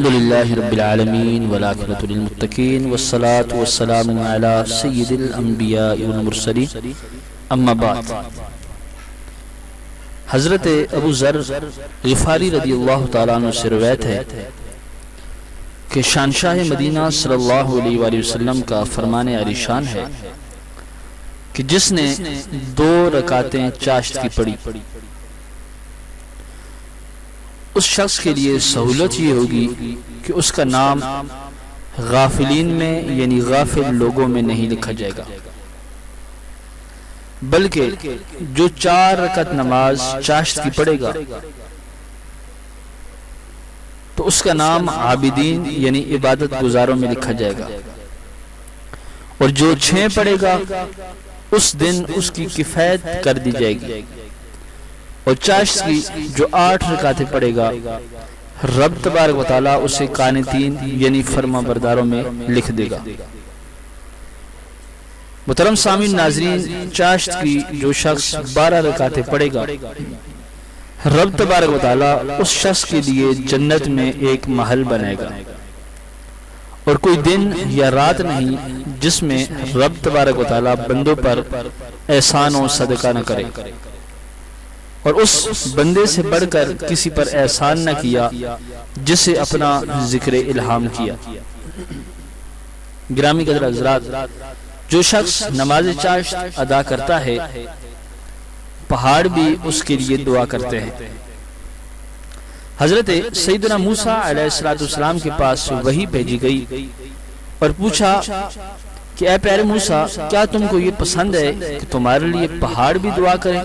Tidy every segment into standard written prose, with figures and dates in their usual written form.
الحمد للہ رب العالمین والعاقبۃ للمتقین والصلاة والسلام علی سید الانبیاء والمرسلین اما بعد۔ حضرت ابو ذر غفاری رضی اللہ تعالیٰ عنہ سے روایت ہے کہ شہنشاہ مدینہ صلی اللہ علیہ وآلہ وسلم کا فرمان عالی شان ہے کہ جس نے 2 رکعتیں چاشت کی پڑھی اس شخص کے لیے سہولت یہ ہوگی کہ اس کا نام غافلین میں یعنی غافل لوگوں میں نہیں لکھا جائے گا، بلکہ جو 4 رکعت نماز چاشت کی پڑھے گا تو اس کا نام عابدین یعنی عبادت گزاروں میں لکھا جائے گا، اور جو 6 پڑھے گا اس دن اس کی کفایت کر دی جائے گی، اور چاشت کی جو 8 رکعتیں پڑھے گا رب تبارک و تعالیٰ اسے قانتین یعنی فرما برداروں میں لکھ دے گا۔ محترم سامعین ناظرین، چاشت کی جو شخص 12 رکعتیں پڑھے گا رب تبارک و تعالیٰ اس شخص کے لیے جنت میں ایک محل بنائے گا، اور کوئی دن یا رات نہیں جس میں رب تبارک و تعالیٰ بندوں پر احسان و صدقہ نہ کرے، اور اس بندے سے بڑھ کر کسی پر احسان نہ کیا جسے اپنا ذکر الہام کیا۔ گرامی قدر حضرات، جو شخص نماز چاشت ادا کرتا ہے پہاڑ بھی اس کے لیے دعا کرتے ہیں۔ حضرت سیدنا موسیٰ علیہ السلام کے پاس وحی بھیجی گئی اور پوچھا کہ اے پیارے موسیٰ، کیا تم کو یہ پسند ہے کہ تمہارے لیے پہاڑ بھی دعا کریں؟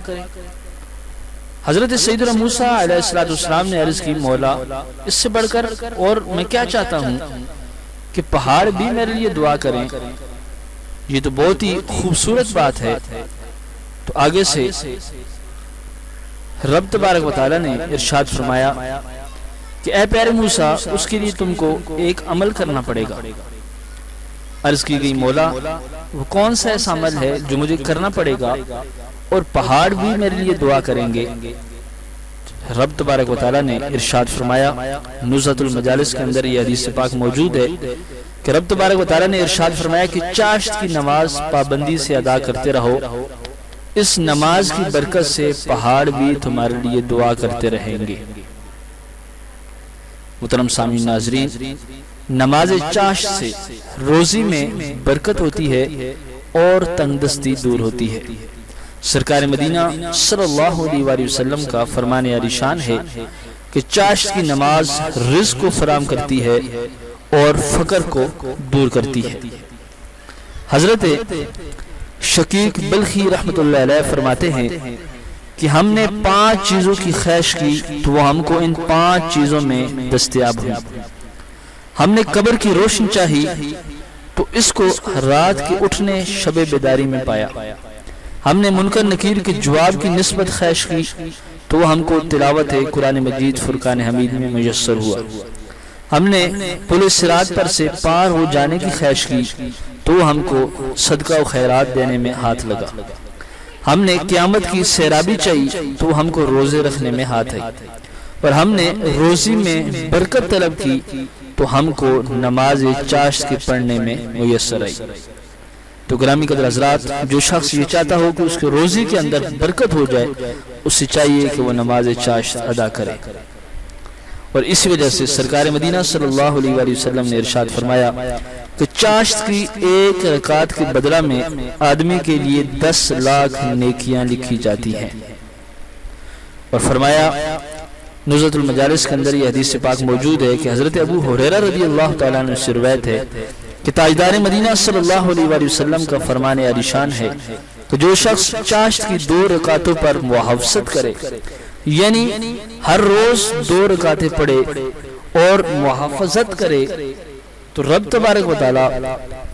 حضرت سیدنا موسیٰ علیہ السلام نے عرض کی، مولا اس سے بڑھ کر اور میں کیا چاہتا ہوں کہ پہاڑ بھی میرے لیے دعا کریں، یہ تو بہت ہی خوبصورت بات ہے۔ تو آگے سے رب تبارک و تعالیٰ نے ارشاد فرمایا کہ اے پیارے موسیٰ، اس کے لیے تم کو ایک عمل کرنا پڑے گا۔ عرض کی گئی، مولا وہ کون سا ایسا عمل ہے جو مجھے کرنا پڑے گا اور پہاڑ بھی میرے لیے دعا کریں گے؟ رب تبارک و تعالیٰ نے ارشاد فرمایا، نزہۃ المجالس کے اندر یہ حدیث پاک موجود ہے کہ رب تبارک و تعالیٰ نے ارشاد فرمایا کہ چاشت کی نماز پابندی سے ادا کرتے رہو، اس نماز کی برکت سے پہاڑ بھی تمہارے لیے دعا کرتے رہیں گے۔ محترم سامعین ناظرین، نماز چاشت سے روزی میں برکت ہوتی ہے اور تنگ دستی دور ہوتی ہے۔ سرکار مدینہ صلی اللہ علیہ وآلہ وسلم کا فرمان عالی شان ہے کہ چاشت کی نماز رزق کو فراہم کرتی ہے اور فقر کو دور کرتی ہے۔ حضرت شقیق بلخی رحمۃ اللہ علیہ فرماتے ہیں کہ ہم نے 5 چیزوں کی خواہش کی تو وہ ہم کو ان 5 چیزوں میں دستیاب ہوئی۔ ہم نے قبر کی روشنی چاہی تو اس کو رات کے اٹھنے شب بیداری میں پایا۔ ہم نے منکر نکیر کے جواب کی نسبت خواہش کی تو وہ ہم کو تلاوت قرآن مجید فرقان حمید میں میسر ہوا۔ ہم نے پل صراط پر سے پار ہو جانے کی خواہش کی تو ہم کو صدقہ و خیرات دینے میں ہاتھ لگا۔ ہم نے قیامت کی سیرابی چاہی تو ہم کو روزے رکھنے میں ہاتھ آئی، اور ہم نے روزی میں برکت طلب کی تو ہم کو نماز چاشت کے پڑھنے میں میسر آئی۔ تو گرامی قدر حضرات، جو شخص یہ چاہتا ہو کہ اس کے روزی کے اندر برکت ہو جائے، اس سے چاہیے کہ وہ نماز چاشت ادا کرے، اور اسی وجہ سے سرکار مدینہ صلی اللہ علیہ وآلہ وسلم نے ارشاد فرمایا کہ چاشت کی 1 رکعت کے بدلہ میں آدمی کے لیے 10 لاکھ نیکیاں لکھی جاتی ہیں۔ اور فرمایا، نزہۃ المجالس کے اندر یہ حدیث پاک موجود ہے کہ حضرت ابو ہریرہ رضی اللہ تعالیٰ عنہ سے روایت ہے کہ تاجدار مدینہ صلی اللہ علیہ وآلہ وسلم کا فرمان عالی شان ہے کہ جو شخص چاشت کی 2 رکعتوں پر محافظت کرے، یعنی ہر روز 2 رکعتیں پڑھے اور محافظت کرے، تو رب تبارک و تعالیٰ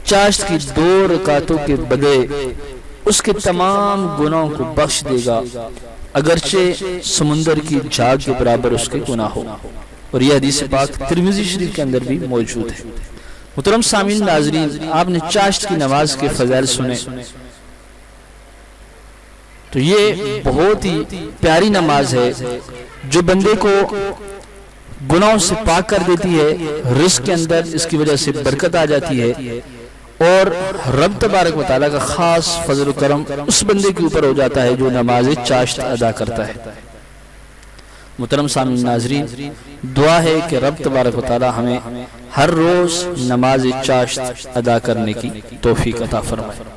چاشت کی 2 رکعتوں کے بدلے اس کے تمام گناہوں کو بخش دے گا، اگرچہ سمندر کی جھاگ کے برابر اس کے گناہ ہو۔ اور یہ حدیث پاک ترمذی شریف کے اندر بھی موجود ہے۔ محترم سامعین ناظرین، آپ نے چاشت کی نماز کے فضائل سنے، تو یہ بہت ہی پیاری نماز ہے جو بندے کو گناہوں سے پاک کر دیتی ہے، رزق کے اندر اس کی وجہ سے برکت آ جاتی ہے، اور رب تبارک و تعالیٰ کا خاص فضل و کرم اس بندے کے اوپر ہو جاتا ہے جو نماز چاشت ادا کرتا ہے۔ محترم سامعین ناظرین، دعا ہے کہ رب تبارک و تعالیٰ ہمیں ہر روز نماز چاشت ادا کرنے کی توفیق عطا فرمائے۔